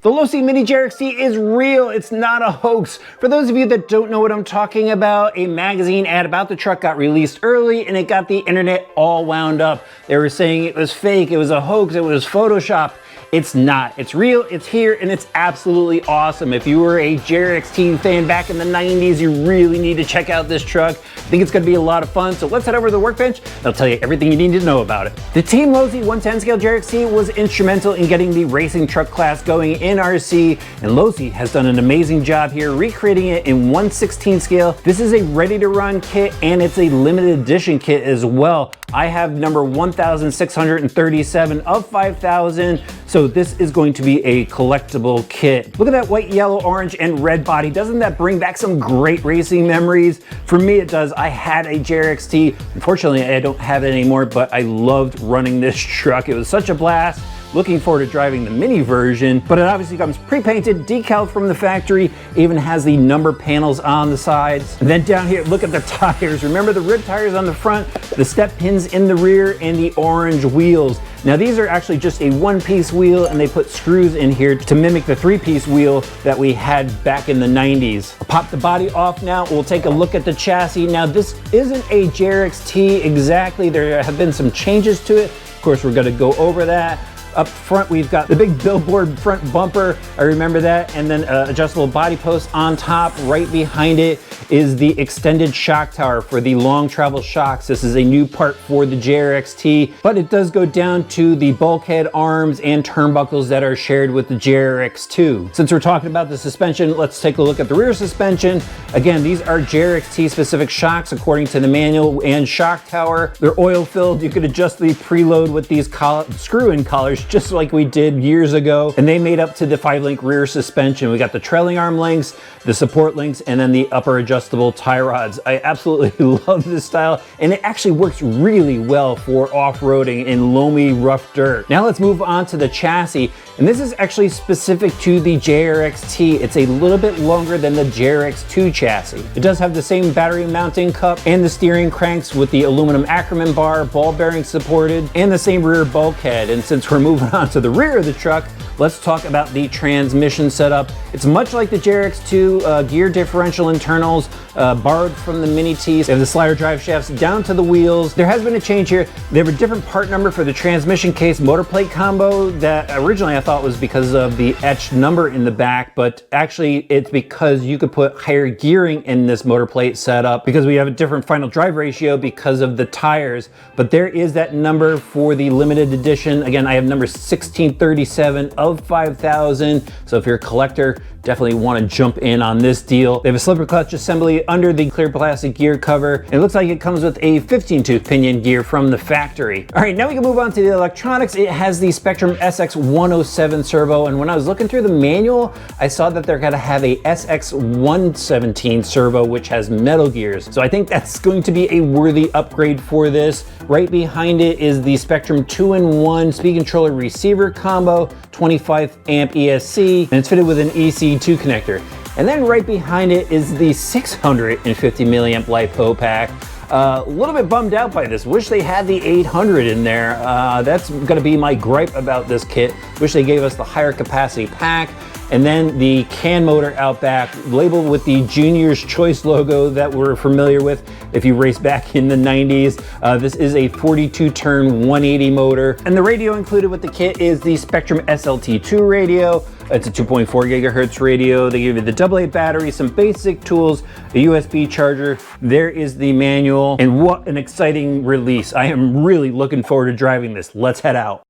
The Losi Mini JRXt is real, it's not a hoax. For those of you that don't know what I'm talking about, a magazine ad about the truck got released early and it got the internet all wound up. They were saying it was fake, it was a hoax, it was Photoshop. It's not. It's real, it's here, and it's absolutely awesome. If you were a JRXt fan back in the 90s, you really need to check out this truck. I think it's gonna be a lot of fun, so let's head over to the workbench and I'll tell you everything you need to know about it. The Team Losi 110 scale JRXt was instrumental in getting the racing truck class going in RC, and Losi has done an amazing job here recreating it in 1/16 scale. This is a ready-to-run kit, and it's a limited edition kit as well. I have number 1637 of 5,000, so this is going to be a collectible kit. Look at that white, yellow, orange, and red body. Doesn't that bring back some great racing memories? For me, it does. I had a JRXt. Unfortunately, I don't have it anymore, but I loved running this truck. It was such a blast. Looking forward to driving the mini version, but it obviously comes pre-painted, decaled from the factory, even has the number panels on the sides. And then down here, look at the tires. Remember the rib tires on the front, the step pins in the rear, and the orange wheels. Now these are actually just a one-piece wheel, and they put screws in here to mimic the three-piece wheel that we had back in the 90s. I'll pop the body off now. We'll take a look at the chassis. Now this isn't a JRXt exactly. There have been some changes to it. Of course, we're gonna go over that. Up front, we've got the big billboard front bumper. I remember that. And then adjustable body post on top. Right behind it is the extended shock tower for the long travel shocks. This is a new part for the JRXt, but it does go down to the bulkhead arms and turnbuckles that are shared with the JRX2. Since we're talking about the suspension, let's take a look at the rear suspension. Again, these are JRXt specific shocks according to the manual and shock tower. They're oil filled. You could adjust the preload with these screw-in collars, just like we did years ago, and they made up to the 5-link rear suspension. We got the trailing arm links, the support links, and then the upper adjustable tie rods. I absolutely love this style, and it actually works really well for off-roading in loamy, rough dirt. Now let's move on to the chassis, and this is actually specific to the JRXt. It's a little bit longer than the JRX2 chassis. It does have the same battery mounting cup and the steering cranks with the aluminum Ackerman bar, ball bearing supported, and the same rear bulkhead. And since we're moving on to the rear of the truck, let's talk about the transmission setup. It's much like the JRX2, gear differential internals, borrowed from the Mini T. They have the slider drive shafts down to the wheels. There has been a change here. They have a different part number for the transmission case motor plate combo that originally I thought was because of the etched number in the back, but actually it's because you could put higher gearing in this motor plate setup because we have a different final drive ratio because of the tires. But there is that number for the limited edition. Again, I have number 1637 of 5,000. So if you're a collector, definitely want to jump in on this deal. They have a slipper clutch assembly under the clear plastic gear cover. It looks like it comes with a 15-tooth pinion gear from the factory. All right, now we can move on to the electronics. It has the Spectrum SX107 servo, and when I was looking through the manual, I saw that they're gonna have a SX117 servo, which has metal gears. So I think that's going to be a worthy upgrade for this. Right behind it is the Spectrum 2-in-1 speed controller receiver combo, 25 amp ESC, and it's fitted with an EC2 connector. And then right behind it is the 650 milliamp LiPo pack. A little bit bummed out by this. Wish they had the 800 in there. That's gonna be my gripe about this kit. Wish they gave us the higher capacity pack. And then the can motor out back, labeled with the Junior's Choice logo that we're familiar with if you race back in the 90s. This is a 42-turn 180 motor. And the radio included with the kit is the Spectrum SLT2 radio. It's a 2.4 gigahertz radio. They give you the AA battery, some basic tools, a USB charger. There is the manual, and what an exciting release. I am really looking forward to driving this. Let's head out.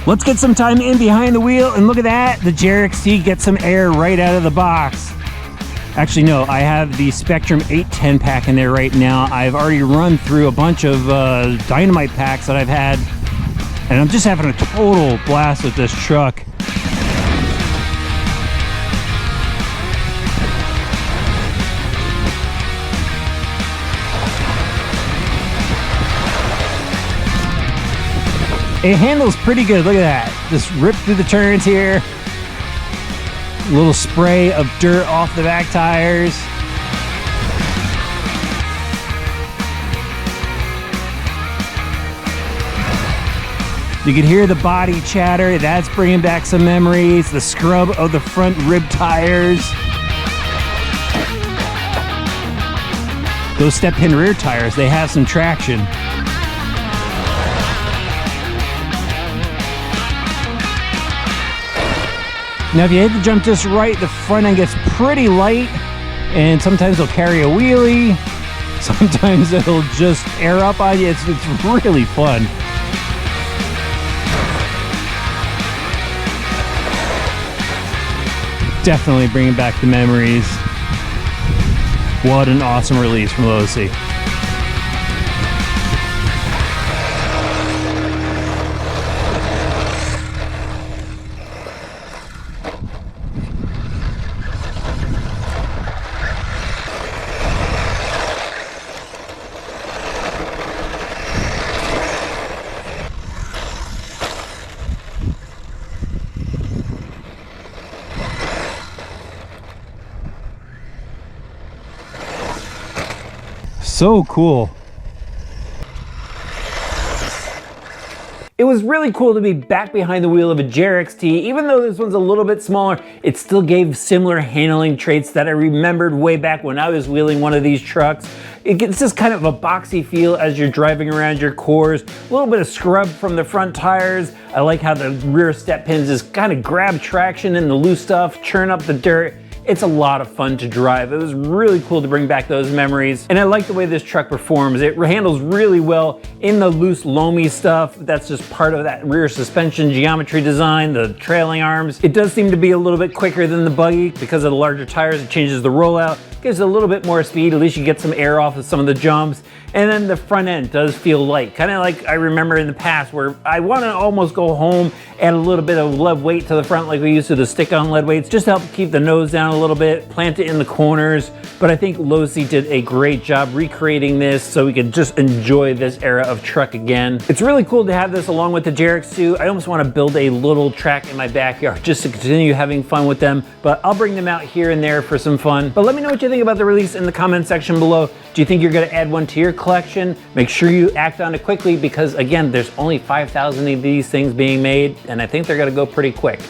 Let's get some time in behind the wheel, and look at that, the JRXt gets some air right out of the box. Actually, no, I have the Spectrum 810 pack in there right now. I've already run through a bunch of dynamite packs that I've had, and I'm just having a total blast with this truck. It handles pretty good. Look at that. Just rip through the turns here. A little spray of dirt off the back tires. You can hear the body chatter. That's bringing back some memories. The scrub of the front rib tires. Those step pin rear tires, they have some traction. Now if you hit the jump just right, the front end gets pretty light, and sometimes it'll carry a wheelie. Sometimes it'll just air up on you. It's really fun. Definitely bringing back the memories. What an awesome release from Losi. So cool. It was really cool to be back behind the wheel of a JRXt. Even though this one's a little bit smaller, it still gave similar handling traits that I remembered way back when I was wheeling one of these trucks. It gets this kind of a boxy feel as you're driving around your cores. A little bit of scrub from the front tires. I like how the rear step pins just kind of grab traction in the loose stuff, churn up the dirt. It's a lot of fun to drive. It was really cool to bring back those memories. And I like the way this truck performs. It handles really well in the loose loamy stuff. That's just part of that rear suspension geometry design, the trailing arms. It does seem to be a little bit quicker than the buggy because of the larger tires. It changes the rollout, gives it a little bit more speed. At least you get some air off of some of the jumps. And then the front end does feel light. Kind of like I remember in the past where I want to almost go home, add a little bit of lead weight to the front like we used to the stick-on lead weights, just to help keep the nose down a little bit, plant it in the corners. But I think Losi did a great job recreating this so we could just enjoy this era of truck again. It's really cool to have this along with the JRX2. I almost want to build a little track in my backyard just to continue having fun with them, but I'll bring them out here and there for some fun. But let me know what you think about the release in the comment section below. Do you think you're going to add one to your collection? Make sure you act on it quickly because, again, there's only 5,000 of these things being made, and I think they're going to go pretty quick.